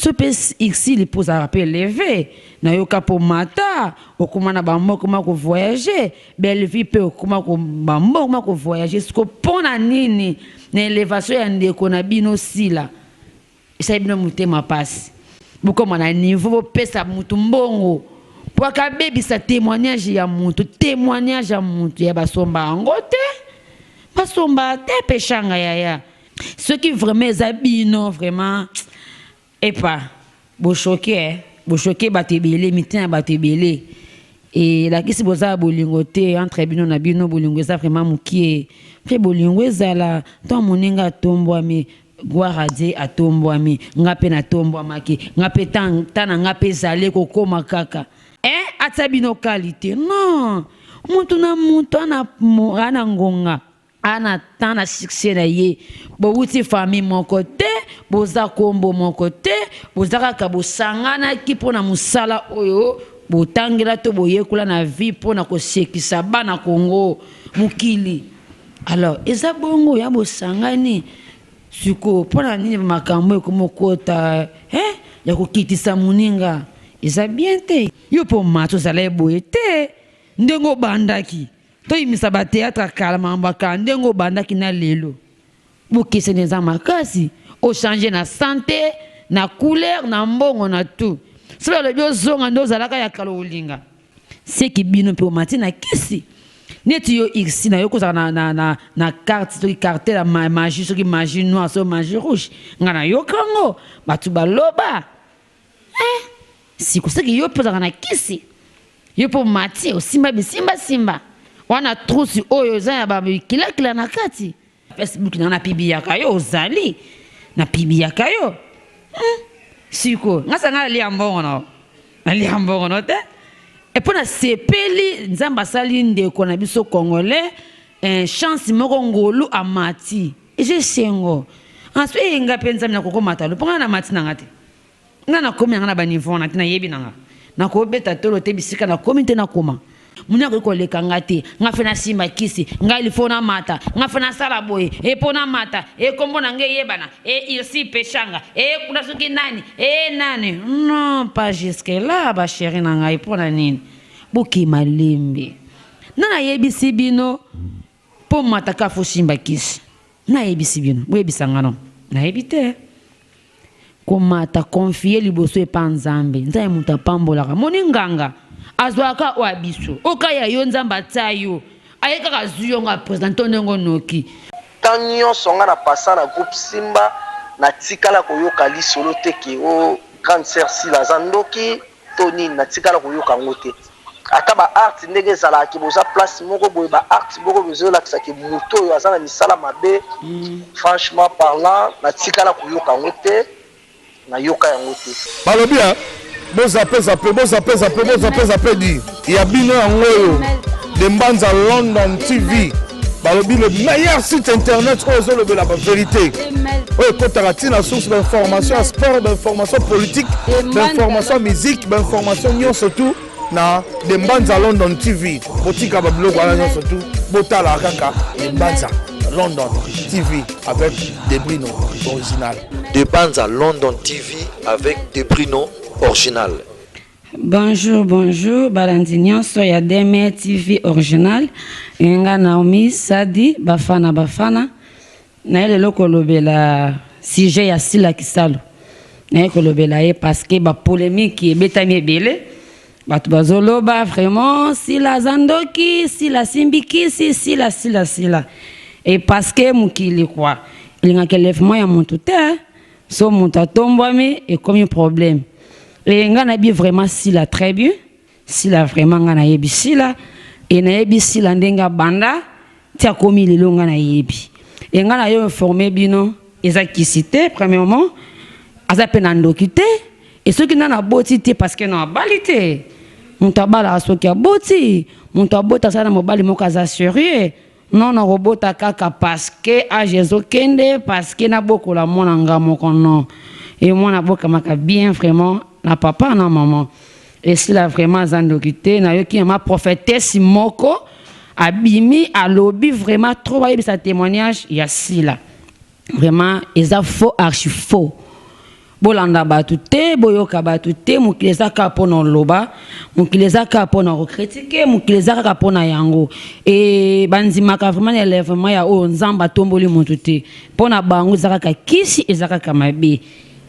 Ce pays ici, les pose à lever. Na yoka pour mata, au comment na bambo comment ko voyager, belle vie peut comment ko bambo comment ko voyager, ce ko pona nini na élévation ya ndeko na bino sila. Ça bino mutema passe. Beaucoup na niveau pesa mutu mbongo. Pour ka baby sa témoignage ya mutu, témoignage ya mutu ya basomba angote. Basomba te pechanga ya. Ce qui vraiment zabino vraiment et pas bo choqué bo choqué batebele mitin batebele et la kisi boza bolingo te entre bino na bino bolingo za vraiment mukie pe bolingo ezala to moninga tombwami gloire à Dieu atombwami ngape na tombwamaki ngape tana ngape zale kokoma kaka atabino qualité non muntu na muntu ana ngonga ana tana succès na ye bo wuti famille mon côté boza kombo mon côté boza kaka bosangana ki pona musala oyo botangela to boyekula na vie pona ko sekisa bana Congo mukili alors eza bongo ya bosangani suko pona nini makambo ko mokota ya kokitisa muninga eza bien te yo po mato zala boyete ndengo bandaki to imisa ba théâtre kalama mbaka ndengo bandaki na lelo bokese neza makasi o changer na santé na couleur na mbongo na tout solo le bio zonga ndo zalaka ya kalo ulinga seki bino pe o matina kisi neti yo x na yo ko na carte to carte la magie so ki magie noire so magie rouge ngana yo kango batu baloba si ko seki yo pe na kisi yo po mati o simba simba wana trusi oyo za ya ba kila na kati Facebook na pibia kayo ozali na pibia kayo siko ngasa ngala liambongo no na liambongo no te et pour na sepeli nzamba sali ndeko na biso congolais chance moko ngolu amati et je sengo ensuite nga penza na kokomata lo ponga na mati na ngate ngana komi ngana ba niveau na tina yebi nanga na ko beta tolo te bisika na komite na koma munya ko leka ngate ngafena simba kisi ngali fona mata ngafena sala boy e pona mata e kombo na nge yebana e ici pechanga e kuna suki nani nani non pas jusque là ba chérie na ngai pona nini buki malimbi nana yebisi bino po mata ka fo simba kisi na yebisi bino yebisa ngano na yebite ko mata confier liboso e panzambe nzai muta pambola ka moninganga azwaka wa biso okaya yo nzamba tayo ayeka kazuyo nga president ndongo noki tanyo songa na passa na groupe Simba na tikala koyoka lisolo teke o cancer si la zandoki toni na tikala koyoka ngote ata ba art ndenge zala ki boza place moko boye ba art moko bezo la kisaki muto yo azana misala mabe franchement parlant na tikala koyoka ngote na yoka ya ngote balobia Boz appel dit. Il y a bien un oyo de Mbanza London TV. Balobi le meilleur site internet où ils ont la vérité. Oui, quand tu as une source d'information, sport, d'information politique, d'information musique, d'information surtout na de Mbanza London TV. Botika bablo voilà surtout botala kaka de Mbanza London TV avec Debrino original. De Mbanza London TV avec Debrino original. Bonjour, Balandinion, soya Deme TV original. Nga Naomi Sadi, Bafana. Na ele loko lobela sujet ya sila kisalo. Na ele lobela ye parce que ba polémique e betami ebele. Batu bazoloba vraiment sila zandoki, sila simbiki, sila. Et parce que mukili quoi. Il nga kelefmo ya muntu te. So muntu atombwami et comme un problème. Et ngana bi vraiment sila très bien sila vraiment ngana yebi sila et na yebi sila ndenga banda tia komi lelo ngana yebi et ngana yo informé bino ezakisité premièrement azapena ndokité et ceux qui nana botité parce que na balité montabala soki a boti montabota sana mobali mokaza sérieux non na robota kaka parce que a Jésus kende parce que na boko la mona ngamo kono et moi na boka maka bien vraiment na papa na maman et si la vraiment zandokité na yo ki ma prophétesse moko abimi alobi vraiment trop ba sa témoignage ya sila vraiment eza faux archi faux bolanda bato te boyoka bato te mokili eza kaka mpona oloba mokili eza kaka mpona kokritike mokili eza kaka mpona yango e bandimaka vraiment na élèvement ya oyo nzambe atomboli moto te mpona bango eza kaka kisi eza kaka mabe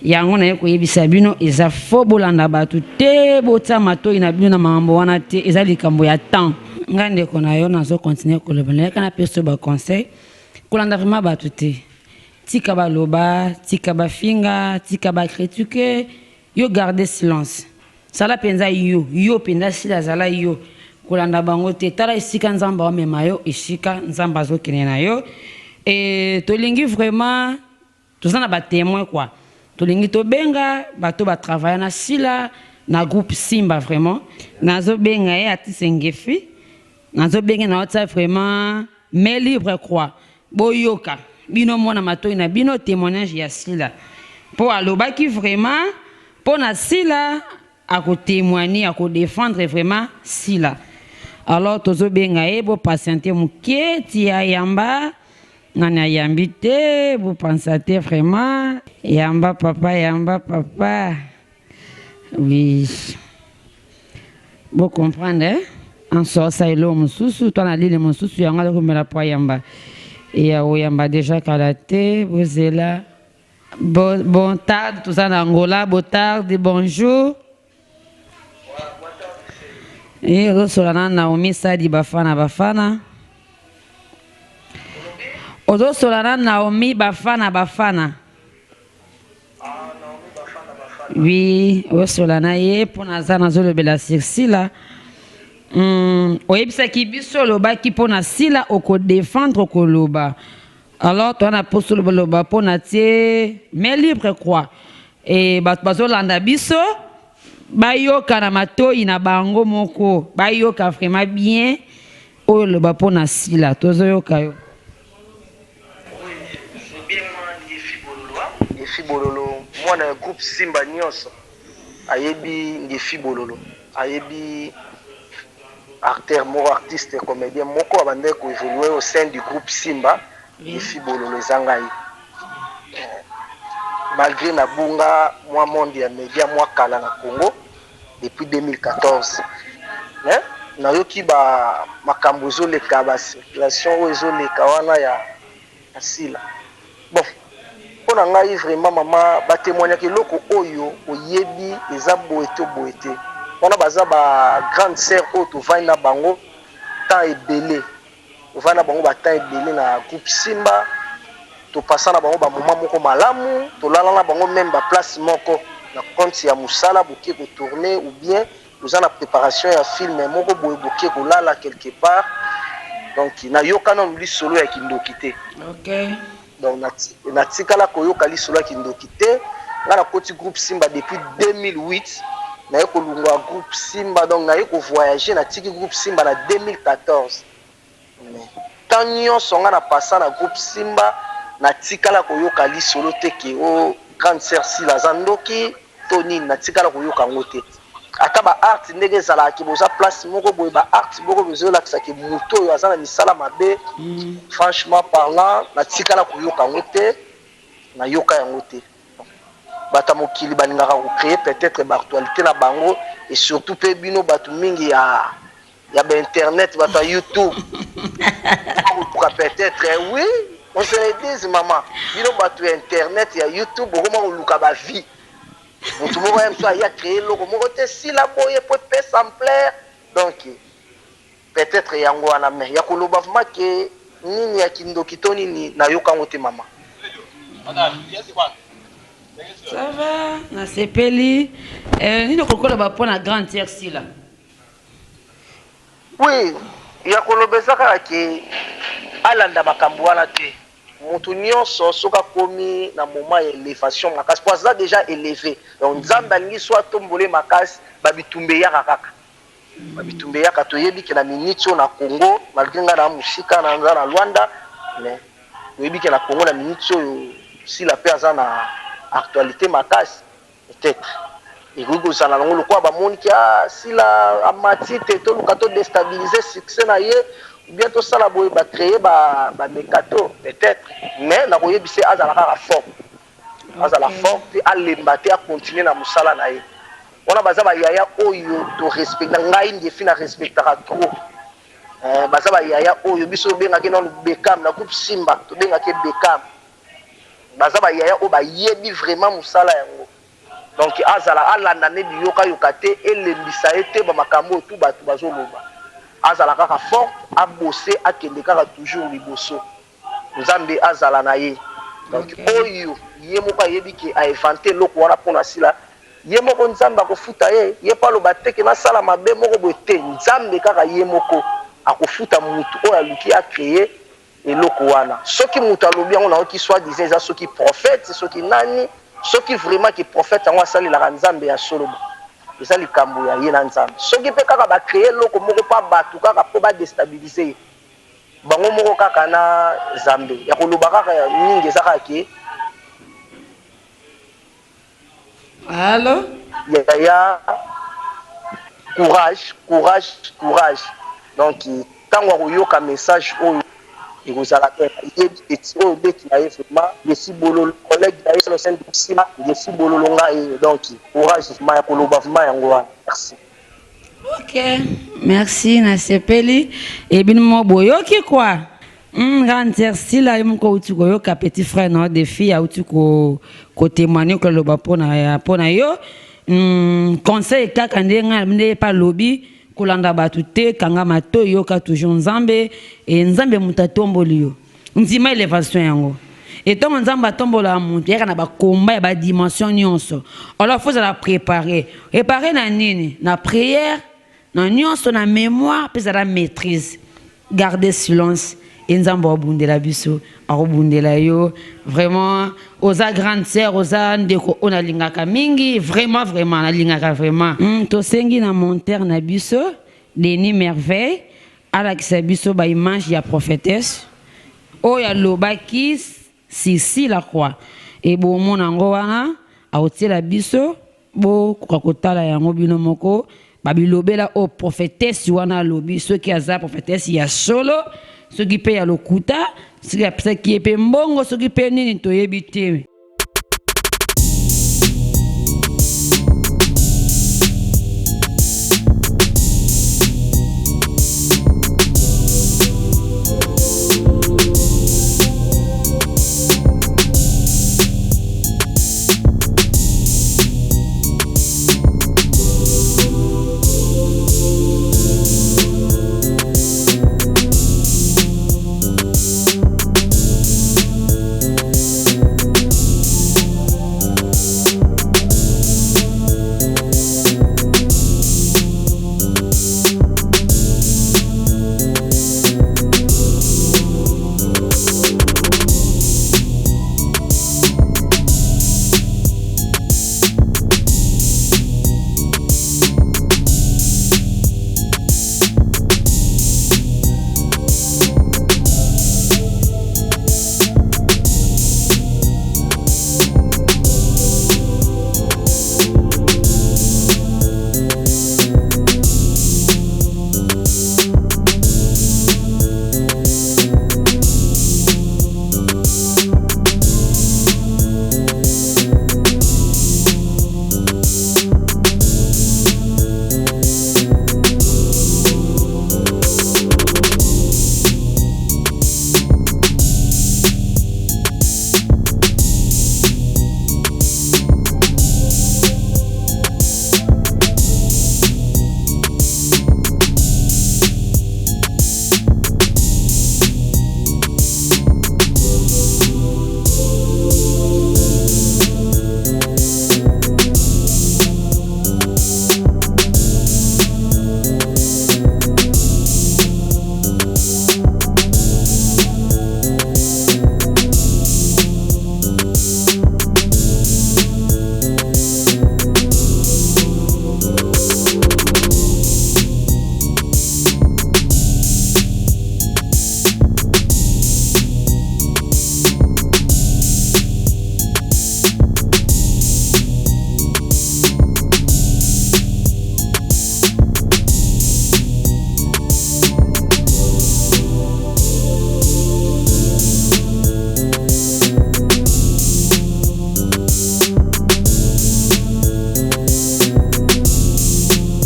yango naye koyebisa bino eza fo bolanda bato te botia matoi na bino na makambo wana te eza likambo ya temps ngai ndeko na yo nazokontinue koloba nayaka na peso baconseil kolanda vraiment bato te tika baloba tika bafinga tika bakritike yo garde silence sala mpenza yo mpenza sila azala yo kolanda bango te tala esika nzambe amema yo esika nzambe azokende na yo e tolingi vraiment toza na batémoin quoi tolingi tobenga bato batravaille na sila na groupe Simba vraiment nazobenga ye Atise Ngefi nazobenga na whatsapp vraiment mais libre quoi boyoka bino mona matoi na bino témoignage ya sila po alobaki vraiment po na sila ako témoigner ako défendre vraiment sila alors tozobenga ye bo patienter mukie ti ayamba nani ayambi te bo pensate vraiment yamba papa oui bo comprendre en sorsa elo mususu to na lile mususu yanga ko mela po yamba et oyamba déjà kalaté bozela bon tard tout ça en Angola bon tard bonjour et rosolana Naomi Sadi bafana ozo solana Naomi bafana oui rosolana ye pona zana zolobela sila oyebisaki biso lobaki mpona sila okodéfendre okoloba alors toana poso loba mpona tie mais libre quoi e bato bazolanda biso bayoka na matoi na bango moko bayoka vraiment bien oyo loba mpona sila tozoyoka yo Ngefi Bololo mwana ya groupe Simba nyonso ayebi Ngefi Bololo ayebi acteur moko artiste comédien moko abandaki koévoluer au sein du groupe Simba Ngefi Bololo ezangai malgré na bunga mwa monde ya média mwa kala na Congo depuis 2014 nayoki ba makambo ezoleka ba circulation oyo ezoleka wana ya sila bon mpona ngai vraiment mama batémoignaki eloko oyo oyebi eza boye te wana baza ba grande sœur oyo tovandi na bango temps ebele tovandi na bango batemps ebele na groupe Simba topasa na bango bamoma moko malamu tolala na bango même baplace moko na compte ya mosala boke kotourne ou bien toza na préparation ya film moko boye boke kolala quelque part donc nayokana lisolo ya kindoki te okay. Donc natikala koyoka lisolo ya kindoki te nga na koti groupe Simba depuis 2008 naye kolungwa groupe Simba donc naye kovoyager natiki groupe Simba na 2014 tant nyonso nga na pasa na groupe Simba natikala koyoka lisolo te ke o grande sœur Sila Zandoki to nini natikala koyoka ngo te ata ba art ndenge ezalaki boza place moko boye ba art moko bezolakisaki moto oyo aza na misala mabe franchement parlant natikala koyoka ngo te nayoka yango te bata mokili balingaka kocréer peut-être baactualité na bango et surtout mpe bino bato mingi ya bainternet bato ya YouTube peut-être oui on se le dise maman bino bato ya internet ya YouTube okoma koluka bavie moto moko ya mso aya créer loko moko te sila boye po pesa ampleur donc peut-être yango wana me ya koloba vraiment ke nini ya kindoki to nini nayoka ngo te mama ça va nasepeli nini kokoloba mpona grande sœur Sila oui ya koloba eza kaka ke alanda makambo wana te moto nyonso soki akomi na moment ya élévation makasi po aza déjà élevé donc nzambe alingi so atombole makasi babitumba eyaka kaka babitumba eyaka toyebi ke na miniti oyo na Congo malgré ngai na mosika na nza na Lwanda mais toyebi ke na Congo na miniti oyo Sila mpe aza na actualité makasi peut-être ekoki kozala nango lokola bamoni ke Sila amati te toluka todestabilize succès na ye bien tosala boye bacréer bamekato peut-être mais nakoyebise azala kaka fort azala forte alemba te akontinue na mosala na ye wana baza bayaya oyo torespecta ngai ndefi na respectaka trop baza bayaya oyo biso tobengaki nano bekam na groupe simba tobengaki bekam baza bayaya oyo bayebi vraiment mosala yango donc azala alanda ne biyoka te elembisa ye te bamakambo oyo tu bato bazoloba azala kaka forte abose akende kaka toujours liboso nzambe azala na ye donc oyo ye moko ayebi ke ainvente eloko wana mpona sila ye moko nzambe akofuta ye mpo aloba teke nasala mabe moko boye te nzambe kaka ye moko akofuta mutu oyo aluki akreye eloko wana soki mutu alobi yango naoki soit disant eza soki prophète soki nani soki vraiment ke prophète yango asalelaka nzambe ya soloba eza likambo ya ye na nzambe soki mpe kaka bakreye eloko moko mpa bato kaka mpo badestabilize ye bango moko kaka na zambe ya koloba kaka mingi eza kaka ke Allô? ya courage donc ntango akoyoka message oyo ekozala te yebi eti oyo beti na ye vraiment yesi bololo collègue na ye sur le sein de nsima yesi bololo ngai donc courage vraiment ya koloba vraiment yango wana merci. Ok, merci nasepeli ebinimo boyoki quoi grande sœur sila yemko uti koyoka petit frère na défi ya uti ko témoigner ko loba pona yo conseil kaka nde pa lobi kolanda batu te kanga mato yoka toujours nzambe et nzambe mutatomboli yo nzima élévation yango et donc nzambe atombola mutu yaka na ba combat ba dimension nyonso alors faut la préparer na nini na prière na nyonso na mémoire puis la maîtrise garder silence et nzambe obundela biso akobundela yo vraiment oza grande sœur oza ndeko ona lingaka mingi vraiment na lingaka vraiment tosengi na monteur na biso Denis Merveille alakisa biso ba image ya prophétesse oya lobaki Sisi la croix et bon mon ango wana aotiela biso bo kokotala yango bino moko babilobela o prophétesse wana lobi ceux qui aza prophétesse ya solo ceux qui paye lokuta ceux qui paye mbongo ceux qui paye nini toyebi te.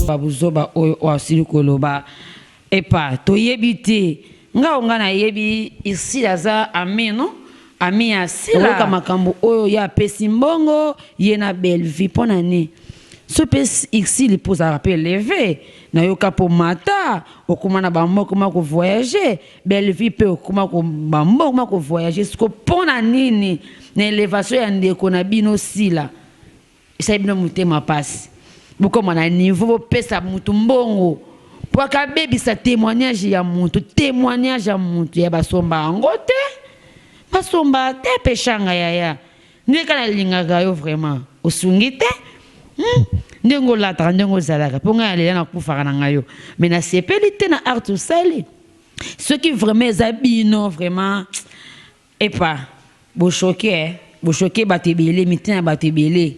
babuzoba oyo wasili koloba epa toyebite nga ongana yebi ici aza amino ami asila ka makambo oyo ya pesi mbongo ye na belle vie pona ni so pesi ici li pose rappel levé na yoka po mata okuma na bambo kuma ko voyager belle vie pe okuma ko bambo kuma ko voyager siko pona nini na elevation ya ndeko na bino sila isa bino mutema pasi buko mana niveau pesa mutu mbongo pour ka bebisa témoignage ya mutu ya basomba angote basomba te peshanga yaya ndeka na lingaga yo vraiment osungite ndengo lata ndengo zalaka ponga alela na kufaka na ngayo mais na sepelite na art sali ce qui vraiment zabino vraiment et pas bo choqué batebele mitin batebele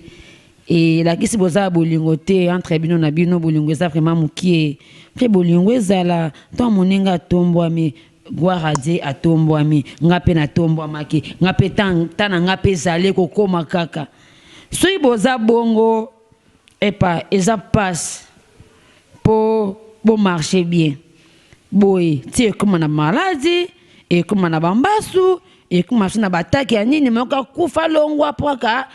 et la kisi boza bolingo te entre bino na bino bolingo za vraiment mukie pe bolingo ezala to moninga tombwami gloire à Dieu atombwami ngape na tombwamaki ngape tana ngape zale kokoma kaka soki boza bongo epa eza passe pour marcher bien boy ti comme na maladie et comme na bambasu et comme na bataki ya nini moka kufa longwa poka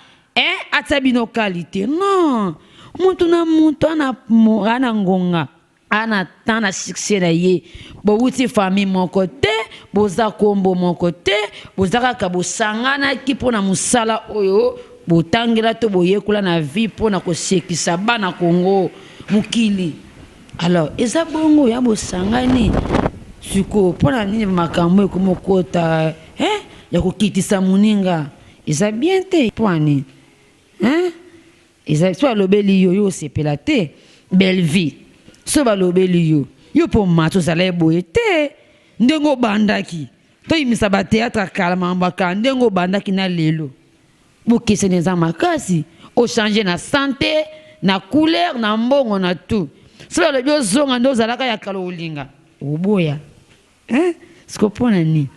atabino qualité non muntu na muntu ana ngonga ana tana succès na ye bo wuti famille mon côté boza kombo mon côté boza kaka bosangana ki pona musala oyo botangela to boyekula na vie pona ko sekisa bana Congo mukili alors eza bongo ya bosangani siko pona nini makambo ekomokota ya kokitisa muninga eza bien te poani eza so lobeli yo sepela te belle vie so balobeli yo po mato zala boye te ndengo bandaki to imisa ba théâtre kala mambaka ndengo bandaki na lelo bokese neza makasi o changer na santé na couleur na mbongo na tout so lobi ozonga ndo zalaka ya kala olinga oboya skopona ni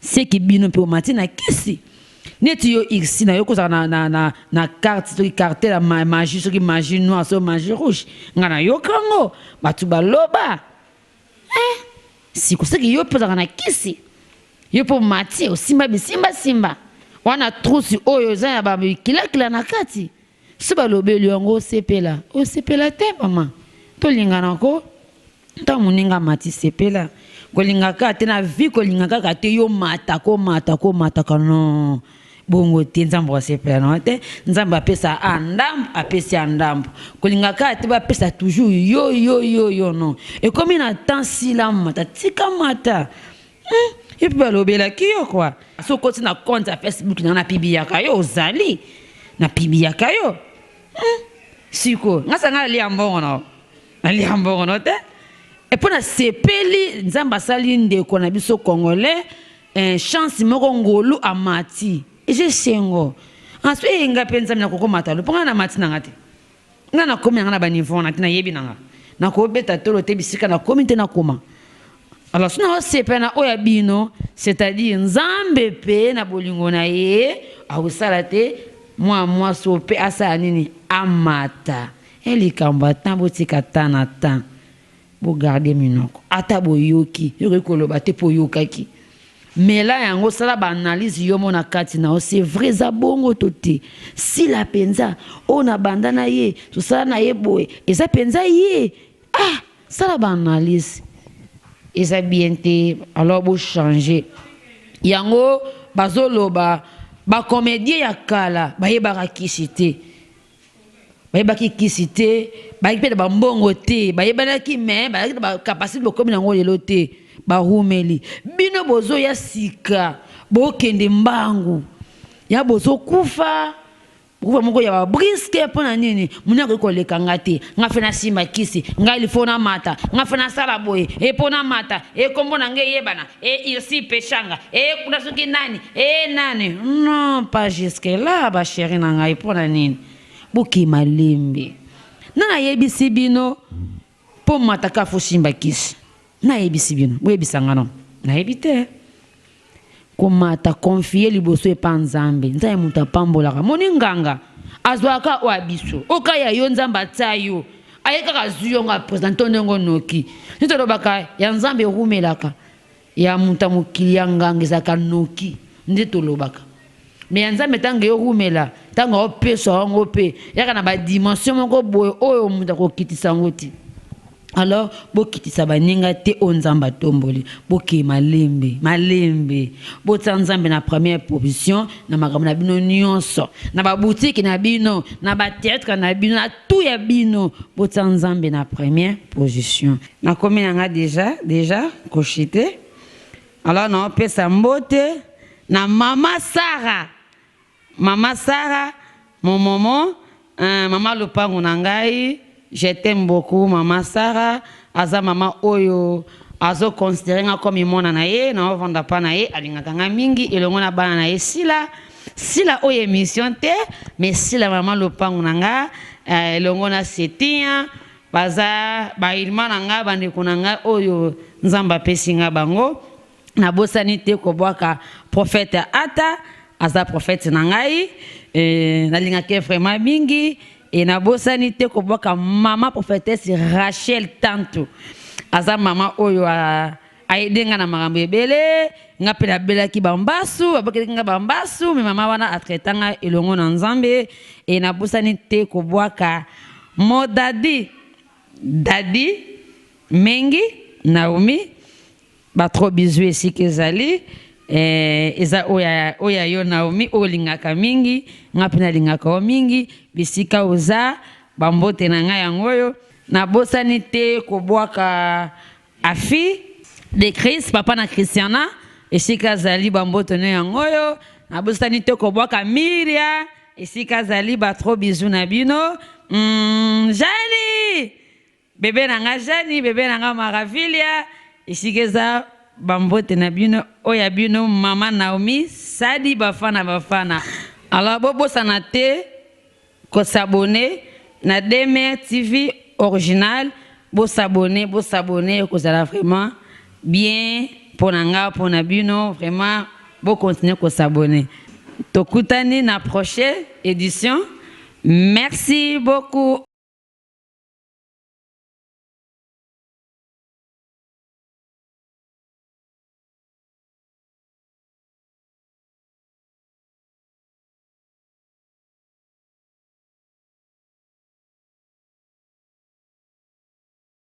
seki bino pe omati na kisi neti yo ici na yo ko na carte to carte la magie so ki magie noire so magie rouge ngana yo kango batu baloba siko seki yo poza na kisi yo po mati o simba wana trusi oyo za ya ba kila na kati so balobeli yango sepela te mama to lingana ko ta muninga mati sepela kolinga ka te na vie kolinga ka te yo mata kano bongo te nzambo sepela no te nzambo apesa andambo apesi andambo kolinga ka te ba pesa toujours yo non et comme na temps sila mata tika mata et puis balobela ki yo quoi so ko na compte à Facebook na pibia ka yo ozali na pibia ka yo siko ngasa ngali ambongo no te et pour na sepeli nzamba sali ndeko na biso congolais chance moko ngolu amati je sengo aso enga penza mina kokomata lo ponga na mati na ngati ngana komi ngana ba niveau na tina yebi nanga na ko beta tolo te bisika na komite na koma alors sina sepena oya bino c'est-à-dire nzambe pe na bolingo na ye awusala te moi so pe asa nini amata elikamba tambo tika tana tan bo garder minoko ata boyoki yo koloba te po yokaki mais là yango sala ba analyse yo mona kati na c'est vrai za bongo tote si la penza ona bandana ye so sala na ye boy eza penza ye sala ba analyse eza bien te alors bo changer yango bazoloba ba comédien ya kala ba yebaka kisite bayebaki kisite bayipela bambongo te bayebanaki me ba capacité bokomi nango lelo te barumeli bino bozo ya sika bokende mbangu ya bozo kufa moko ya babriske pona nini munako koleka ngate ngafena simba kisi ngali fona mata ngafena sala boye pona mata kombo na nge yebana ici peshanga kuna suki nani nani non pas jusque là ba chérie na ngai pona nini boki malimbi na yebisi bino po mata ka fo simba kisi na yebisi bino webisanga no na yebite komata confier liboso epa nzambe nzambe muta pambolaka moni nganga azwaka o abiso okaya yo nzamba tsayo aye kaka zuyo nga président ndongo noki nito lobaka ya nzambe rumelaka ya muta mokili ya nganga ezaka noki ndito lobaka mais ya nzambe tanga yo rumela tanga opesa yango pe yaka na ba dimension moko boye oyo muta kokitisa ngo ti alors bokitisa baninga te o nzamba tomboli boke malembe botsa nzambe na première position na makambo na bino nyonso na ba boutique na bino na ba théâtre na bino na tout ya bino botsa nzambe na première position na komi nanga déjà kochite alors na opesa mbote na mama Sarah mon maman mama lopango na ngai. Je t'aime beaucoup, maman Sarah. Aza maman oyo azo considéré comme imona na ye na ovanda pa na ye alingaka nga mingi elongo na bana na ye sila oyo émission te mais sila maman lopango na nga elongo na setia baza ba ilma na nga bandeko na nga oyo nzamba pesi nga bango na bosani te ko bwaka prophète ata aza prophète na ngai nalingaka vraiment mingi. Et na bosani te ko boka mama prophétesse Rachel Tanto aza mama oyo aidenga na makambo ebele nga pela bela ki bambasu abakelinga bambasu mais mama wana atretanga elongo na nzambe et na bosani te ko boka modadi dadi mengi Naomi ba trop bizu esike ezali eza oya yo Naomi olingaka mingi nga pena lingaka o mingi bisika oza bambote na nga yangoyo na bosani te ko bwaka afi de Christ papa na Christiana esika zali bambote na yangoyo na bosani te ko bwaka Miria esika zali ba trop bizu na bino Jani bébé na nga Jani bébé na nga Maravilia esika za bambote na bino oya bino mama Naomi sadi bafana alors bobo sanate ko s'abonner na Demer TV original bo s'abonner ko zala vraiment bien pour nanga pour na bino vraiment bo continuer ko s'abonner tokutani na prochaine édition merci beaucoup.